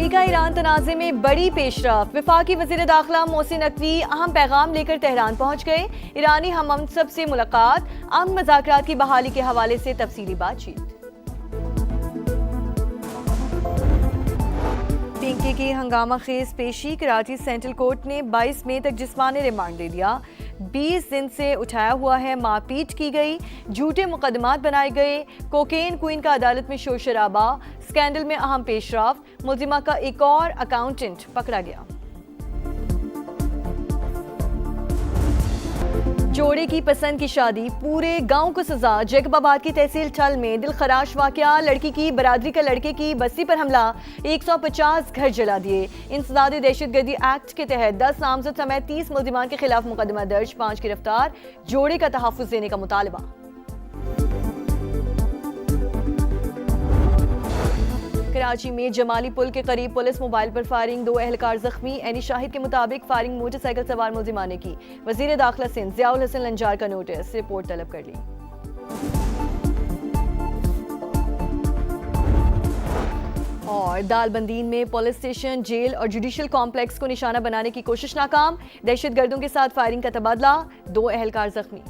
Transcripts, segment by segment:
अमरीका Iran तनाज़े में बड़ी पेशरफ। वफाकी वज़ीर दाखिला मोहसिन नकवी अहम पैगाम लेकर तेहरान पहुंच गए। ईरानी हम मनसब से मुलाकात, अमन मुज़ाकरात की बहाली के हवाले से तफसीली बातचीत। पिंकी की हंगामा खेज पेशी। कराची सेंट्रल कोर्ट ने 22 मई तक जिस्मानी रिमांड दे दिया। 20 दिन से उठाया हुआ है, मारपीट की गई, झूठे मुकदमात बनाए गए। कोकेन क्वीन का अदालत में शोर शराबा। स्कैंडल में अहम पेशरफ। मुल्जिमा का एक और अकाउंटेंट पकड़ा गया। जोड़े की पसंद की शादी, पूरे गांव को सजा। जैकबाबाद की तहसील ठल में दिलखराश वाकया। लड़की की बरादरी का लड़के की बस्ती पर हमला, 150 घर जला दिए। इंसदादी दहशतगर्दी एक्ट के तहत 10 नामजद समेत 30 मुल्जिमान के खिलाफ मुकदमा दर्ज, 5 गिरफ्तार। जोड़े का तहफ्फुज देने का मुतालबा। कराची में जमाली पुल के करीब पुलिस मोबाइल पर फायरिंग, 2 एहलकार जख्मी। एनी शाहिद के मुताबिक फायरिंग मोटरसाइकिल सवार मुल्जिमाने की। वजीर दाखिला सिंध ज़ियाउल हसन लंजार का नोटिस, रिपोर्ट तलब कर ली। और दालबंदीन में पुलिस स्टेशन, जेल और जुडिशल कॉम्प्लेक्स को निशाना बनाने की कोशिश नाकाम। दहशतगर्दों के साथ फायरिंग का तबादला, 2 एहलकार जख्मी।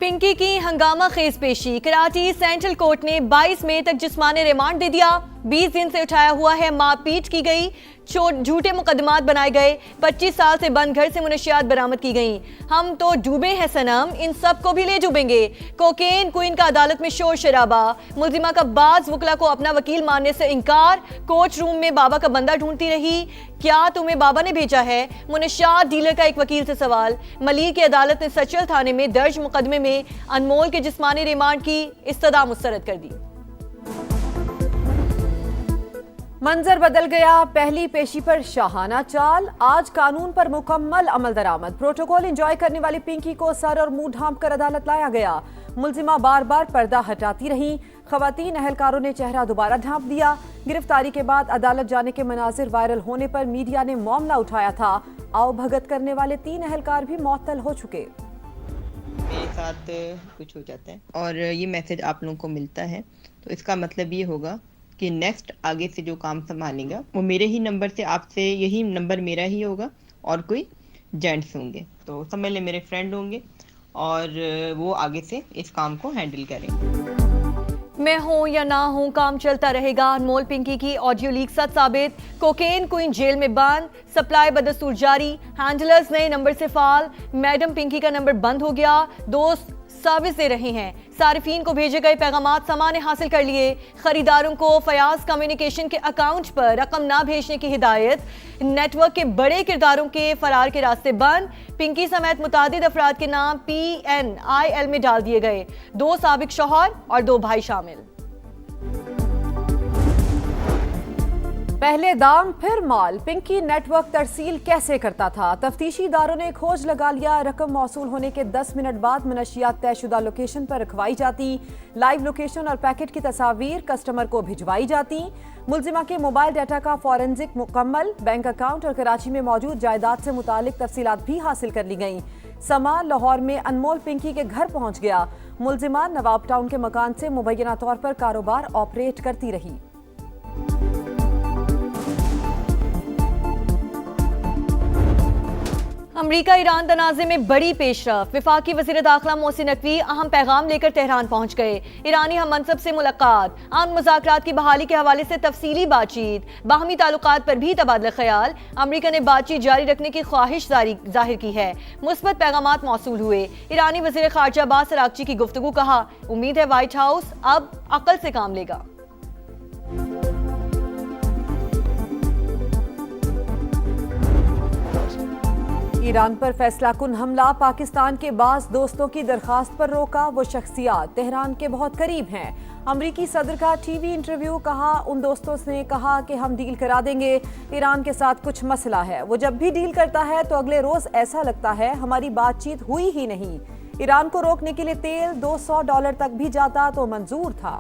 पिंकी की हंगामा खेज पेशी। कराची सेंट्रल कोर्ट ने 22 मई तक जिस्मानी रिमांड दे दिया। 20 दिन से उठाया हुआ है, मारपीट की गई, झूठे मुकदमात बनाए गए। 25 साल से बंद घर से मुनशियात बरामद की गई। हम तो डूबे हैं सनम, इन सब को भी ले डूबेंगे। कोकेन क्वीन का अदालत में शोर शराबा। मुल्जिमा का बाज वकला को अपना वकील मानने से इनकार। कोर्ट रूम में बाबा का बंदा ढूंढती रही, क्या तुम्हें बाबा ने भेजा है? मुनशियात डीलर का एक वकील से सवाल। मलिक की अदालत ने सचल थाने में दर्ज मुकदमे में अनमोल के जिस्मानी रिमांड की इस्तदा मुस्तरद कर दी। मंजर बदल गया, पहली पेशी पर शाहाना चाल। आज कानून पर मुकम्मल अमल दरामद। प्रोटोकॉल एंजॉय करने वाली पिंकी को सर और मुंह ढांप कर अदालत लाया गया। मुल्जिमा बार बार पर्दा हटाती रहीं। खवातीन अहलकारों ने चेहरा दोबारा ढांप दिया। गिरफ्तारी के बाद अदालत जाने के मनाजिर वायरल होने पर मीडिया ने मामला उठाया था। आओ भगत करने वाले 3 अहलकार भी मुअत्तल हो चुके। मेरे साथ कुछ हो जाता है और ये मैसेज आप लोगों को मिलता है, तो इसका मतलब ये होगा कि नेक्स्ट आगे से जो काम संभालेगा वो मेरे ही नंबर से, आपसे यही नंबर मेरा ही होगा और कोई जेंट्स होंगे, तो समझ ले मेरे फ्रेंड होंगे और वो आगे से इस काम को हैंडल करेंगे। मैं हूं या ना हूं, काम चलता रहेगा। अनमोल पिंकी की ऑडियो लीक सच साबित। कोकेन क्वीन जेल में बंद, सप्लाई बदस्तूर जारी। हैंडलर्स नए नंबर से फाल। मैडम पिंकी का नंबर बंद हो गया। दोस्त सर्विस दे रहे हैं। सारिफीन को भेजे गए पैगामात समा ने हासिल कर लिए। खरीदारों को फयाज कम्युनिकेशन के अकाउंट पर रकम ना भेजने की हिदायत। नेटवर्क के बड़े किरदारों के फरार के रास्ते बंद। पिंकी समेत मुतादिद अफराद के नाम PNIL में डाल दिए गए। 2 साबिक शौहर और 2 भाई शामिल। पहले दाम फिर माल, पिंकी नेटवर्क तरसील कैसे करता था? तफ्तीशी इदारों ने खोज लगा लिया। रकम मौसूल होने के 10 मिनट बाद मनशियात तयशुदा लोकेशन पर रखवाई जाती। लाइव लोकेशन और पैकेट की तस्वीर कस्टमर को भिजवाई जाती। मुल्जिमा के मोबाइल डाटा का फॉरेंसिक मुकम्मल। बैंक अकाउंट और कराची में मौजूद जायदाद से मुतालिक तफसीलात भी हासिल कर ली गई। समा लाहौर में अनमोल पिंकी के घर पहुंच गया। मुल्जिमा नवाब टाउन के मकान से मुबैना तौर पर कारोबार ऑपरेट करती रही। अमरीका ईरान तनाज़े में बड़ी पेशरफ। वफाकी वज़ीर दाखिला मोहसिन नकवी अहम पैगाम लेकर तेहरान पहुंच गए। ईरानी हम मनसब से मुलाकात, अमन मुज़ाकरात की बहाली के हवाले से तफसीली बातचीत। बाहमी ताल्लुकात पर भी तबादला ख्याल। अमरीका ने बातचीत जारी रखने की ख्वाहिश जाहिर की है। मुस्बत पैगामात मौसूल हुए। ईरानी वज़ीर ख़ारजा अब्बास अराग़ची की गुफ्तगू। कहा, उम्मीद है व्हाइट हाउस अब अक्ल से काम लेगा। ईरान पर फैसला कुन हमला, पाकिस्तान के बास दोस्तों की दरखास्त पर रोका। वो शख्सियात तेहरान के बहुत करीब हैं। अमरीकी सदर का टीवी इंटरव्यू। कहा, उन दोस्तों ने कहा कि हम डील करा देंगे। ईरान के साथ कुछ मसला है, वो जब भी डील करता है तो अगले रोज ऐसा लगता है हमारी बातचीत हुई ही नहीं। ईरान को रोकने के लिए तेल $200 तक भी जाता तो मंजूर था।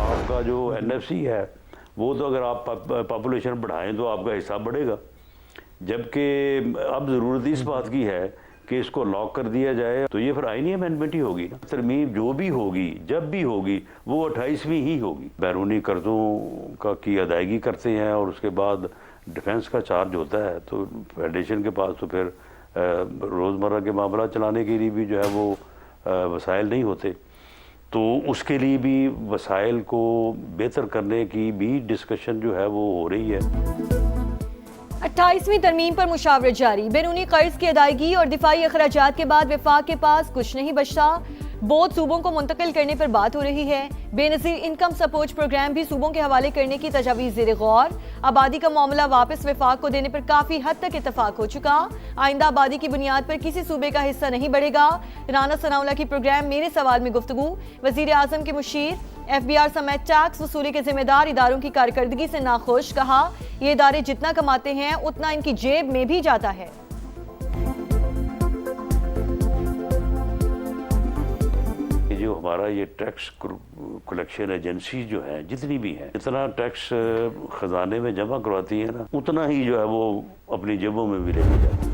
आपका जो NFC है वो तो अगर आप पॉपुलेशन बढ़ाएं तो आपका हिस्सा बढ़ेगा, जबकि अब ज़रूरत इस बात की है कि इसको लॉक कर दिया जाए, तो ये फिर आईनी अमेंडमेंट ही होगी ना। तरमीम जो भी होगी, जब भी होगी, वो 28वीं ही होगी। बैरूनी कर्जों की अदायगी करते हैं और उसके बाद डिफेंस का चार्ज होता है, तो फेडरेशन के पास तो फिर रोज़मर्रा के मामला चलाने के लिए भी जो है वो वसाइल नहीं होते, तो उसके लिए भी वसाइल को बेहतर करने की भी डिस्कशन जो है वो हो रही है। 28वीं तरमीम पर मुशावरत जारी। बैरूनी कर्ज की अदायगी और दिफाई अखराजात के बाद वफाक के पास कुछ नहीं बचता। बोझ सूबों को मुंतकिल करने पर बात हो रही है। बेनज़ीर इनकम सपोर्ट प्रोग्राम भी सूबों के हवाले करने की तजावीज़ ज़ेर गौर। आबादी का मामला वापस वफाक को देने पर काफ़ी हद तक इतफाक हो चुका। आइंदा आबादी की बुनियाद पर किसी सूबे का हिस्सा नहीं बढ़ेगा। राना सनाउल्लाह की प्रोग्राम मेरे सवाल में गुफ्तगू। वज़ीर आज़म के मुशीर FBR समेत टैक्स वसूली के जिम्मेदार इदारों की कारकर्दगी से नाखुश। कहा, ये इदारे जितना कमाते हैं उतना इनकी जेब में भी जाता है। जो हमारा ये टैक्स कलेक्शन एजेंसी जो है, जितनी भी हैं, इतना टैक्स खजाने में जमा करवाती है ना, उतना ही जो है वो अपनी जेबों में भी लेके जाती है।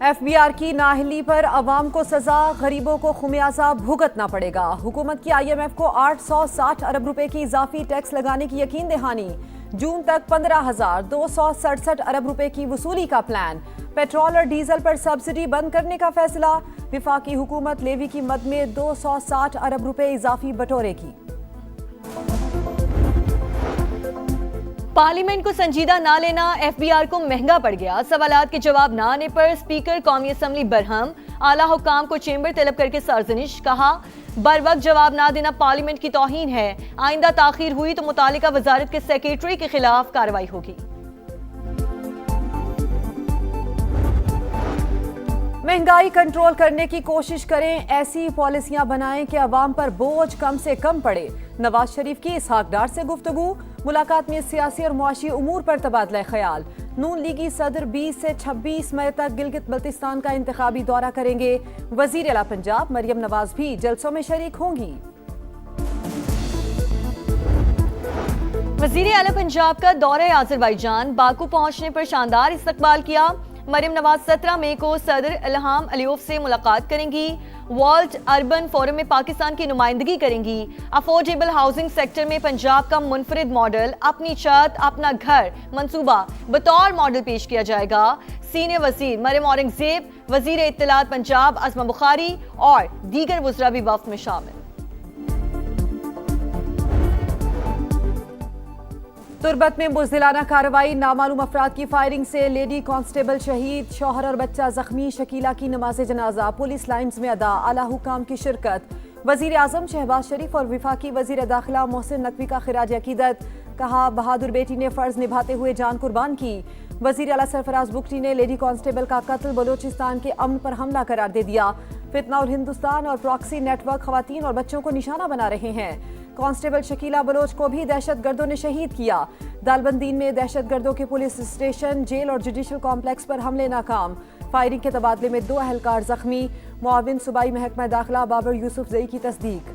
FBR की नाअहली पर अवाम को सजा, गरीबों को खुमियाजा भुगतना पड़ेगा। हुकूमत की IMF को 860 अरब रुपए की इजाफी टैक्स लगाने की यकीन दहानी। जून तक 15,267 अरब रुपए की वसूली का प्लान। पेट्रोल और डीजल पर सब्सिडी बंद करने का फैसला। विफाकी हुकूमत लेवी की मद में 260 अरब रुपए इजाफी बटोरेगी। पार्लियामेंट को संजीदा ना लेना FBR को महंगा पड़ गया। सवालात के जवाब ना आने पर स्पीकर कौमी असम्बली बरहम। आला हुक्काम को चेंबर तलब करके सार्जनिश। कहा, बर वक्त जवाब ना देना पार्लियामेंट की तौहीन है। आइंदा ताखीर हुई तो मुतालिका वजारत के सेक्रेटरी के खिलाफ कार्रवाई होगी। महंगाई कंट्रोल करने की कोशिश करें, ऐसी पॉलिसियां बनाएं कि अवाम पर बोझ कम से कम पड़े। नवाज शरीफ की इसहाक डार से गुफ्तगू। मुलाकात में सियासी और मुआशी उमूर पर तबादला ख्याल। नून लीगी सदर 20 से 26 मई तक गिलगित बल्तिस्तान का इंतखाबी दौरा करेंगे। वजीर आला पंजाब मरियम नवाज भी जलसों में शरीक होंगी। वजीर आला पंजाब का दौरा आज़रबाईजान। बाकू पहुंचने पर शानदार इस्तकबाल किया। मरियम नवाज 17 मई को सदर इल्हाम अलियोफ से मुलाकात करेंगी। वर्ल्ड अर्बन फोरम में पाकिस्तान की नुमाइंदगी करेंगी। अफोर्डेबल हाउसिंग सेक्टर में पंजाब का मुनफरिद मॉडल, अपनी छत अपना घर मंसूबा बतौर मॉडल पेश किया जाएगा। सीनियर वजीर मरियम औरंगजेब, वजीर इत्तलात पंजाब अज़मा बुखारी और दीगर वज़रा भी वफ्द में शामिल। तुरबत में बुज़दिलाना कार्रवाई। नामालूम अफराद की फायरिंग से लेडी कांस्टेबल शहीद, शौहर और बच्चा जख्मी। शकीला की नमाज जनाजा पुलिस लाइन्स में अदा। आला हुकाम की शिरकत। वजीर आजम शहबाज शरीफ और विफाकी वजीर दाखिला मोहसिन नकवी का खिराज अकीदत। कहा, बहादुर बेटी ने फर्ज निभाते हुए जान कुर्बान की। वजीर आला सरफराज बुगटी ने लेडी कांस्टेबल का कत्ल बलोचिस्तान के अमन पर हमला करार दे दिया। फितना और हिंदुस्तान और प्रॉक्सी नेटवर्क खवातीन और बच्चों को निशाना बना रहे हैं। कांस्टेबल शकीला बलोच को भी दहशतगर्दों ने शहीद किया। दालबंदीन में दहशतगर्दों के पुलिस स्टेशन, जेल और जुडिशल कॉम्प्लेक्स पर हमले नाकाम। फायरिंग के तबादले में 2 अहलकार जख्मी। मुआविन सूबाई महकमा दाखिला बाबर यूसुफ जई की तस्दीक।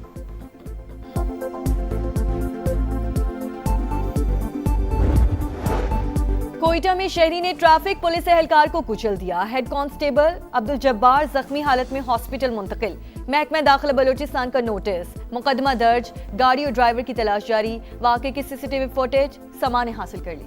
कोयटा में शहरी ने ट्रैफिक पुलिस एहलकार को कुचल दिया। हेड कांस्टेबल अब्दुल जब्बार जख्मी हालत में हॉस्पिटल मुंतकिल। महकमा दाखिला बलोचिस्तान का नोटिस। मुकदमा दर्ज। गाड़ी और ड्राइवर की तलाश जारी। वाकये की CCTV फुटेज सामान्य हासिल कर ली।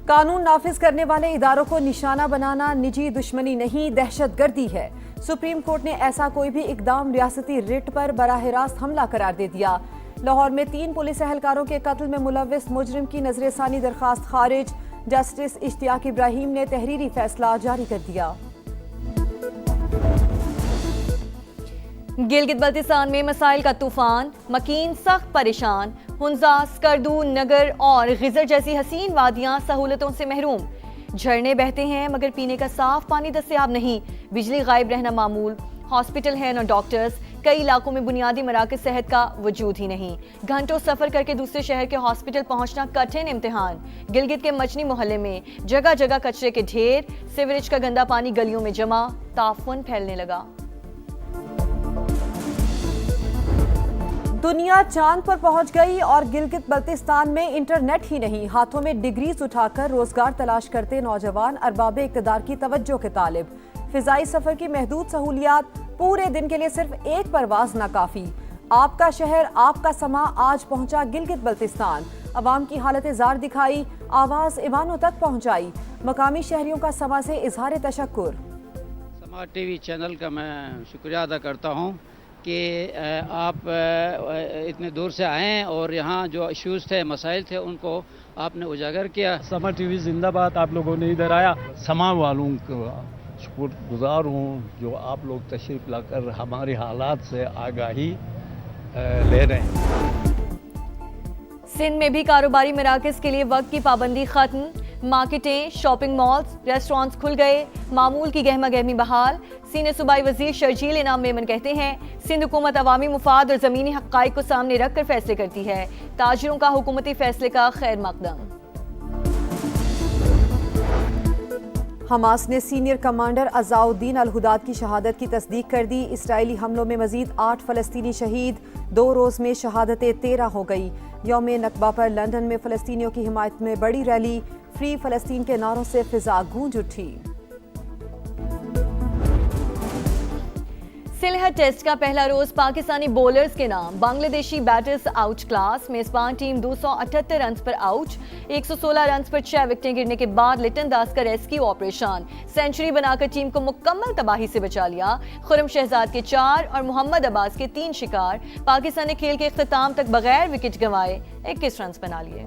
कानून नाफिज करने वाले इदारों को निशाना बनाना निजी दुश्मनी नहीं, दहशतगर्दी है। सुप्रीम कोर्ट ने ऐसा कोई भी इकदाम रियासती रिट पर बराह रास्त हमला करार दे दिया। लाहौर में 3 पुलिस एहलकारों के कत्ल में मुलव्विस मुजरिम की नजरसानी दरखास्त खारिज। जस्टिस इश्तियाक इब्राहिम ने तहरीरी फैसला जारी कर दिया। गिलगित बल्तिस्तान में मसाइल का तूफान। मकीन सख्त परेशान। हुंजा, स्कर्दू, नगर और गिजर जैसी हसीन वादियां सहूलतों से महरूम। झरने बहते हैं मगर पीने का साफ पानी दस्तयाब नहीं। बिजली गायब रहना मामूल। हॉस्पिटल है न डॉक्टर्स। कई इलाकों में बुनियादी मराकज़ सेहत का वजूद ही नहीं। घंटों सफर करके दूसरे शहर के हॉस्पिटल पहुंचना कठिन इम्तिहान। गिलगित के मचनी मोहल्ले में जगह जगह कचरे के ढेर। सीवरेज का गंदा पानी गलियों में जमा। ताफुन फैलने लगा। दुनिया चांद पर पहुंच गई और गिलगित बल्तिस्तान में इंटरनेट ही नहीं, हाथों में डिग्रीज उठाकर रोजगार तलाश करते नौजवान अरबाब इक़्तिदार की तवज्जो के तालिब। फिजाई सफर की महदूद सहूलियात, पूरे दिन के लिए सिर्फ एक परवाज ना काफी। आपका शहर आपका समा आज पहुंचा गिलगित बल्तिस्तान, अवाम की हालत जार दिखाई, आवाज ईवानों तक पहुंचाई। मकामी शहरियों का समा से इजहार तशक्कुर। समा टीवी चैनल का मैं शुक्रिया अदा करता हूं कि आप इतने दूर से आए हैं और यहाँ जो इश्यूज़ थे, मसाइल थे, उनको आपने उजागर किया। समा टीवी जिंदाबाद। आप लोगों ने इधर आया, समा वालों का शुक्रगुजार हूँ जो आप लोग तशरीफ़ लाकर हमारे हालात से आगाही ले रहे हैं। सिंध में भी कारोबारी मराकज़ के लिए वक्त की पाबंदी खत्म, मार्केटें, शॉपिंग मॉल्स, रेस्टोरेंट्स खुल गए, मामूल की गहमा गहमी बहाल। सीनियर सूबाई वजीर शर्जील इनाम मेमन कहते हैं, सिंध हुकूमत अवामी मुफाद और ज़मीनी हक़ाइक़ को सामने रख कर फैसले करती है। ताजिरों का हुकूमती फैसले का खैर मकदम। हमास ने सीनियर कमांडर अज़ाउद्दीन अल-हुदाद की शहादत की तस्दीक कर दी। इसराइली हमलों में मजीद 8 फ़लस्तीनी शहीद, 2 रोज़ में शहादतें 13 हो गई। यौम नकबा पर लंदन में फ़लस्तीनियों की हिमायत में बड़ी रैली, फ्री फ़लस्तीन के नारों से फिजा गूंज उठी। सिलहट टेस्ट का पहला रोज पाकिस्तानी बॉलर्स के नाम, बांग्लादेशी बैटर्स आउट क्लास। मेजबान टीम 278 रन पर आउट, 116 रन पर 6 विकेटें गिरने के बाद लिटन दास का रेस्क्यू ऑपरेशन, सेंचुरी बनाकर टीम को मुकम्मल तबाही से बचा लिया। खुरम शहजाद के 4 और मोहम्मद अब्बास के 3 शिकार। पाकिस्तान ने खेल के इख्तिताम तक बगैर विकेट गंवाए 21 रन बना लिए।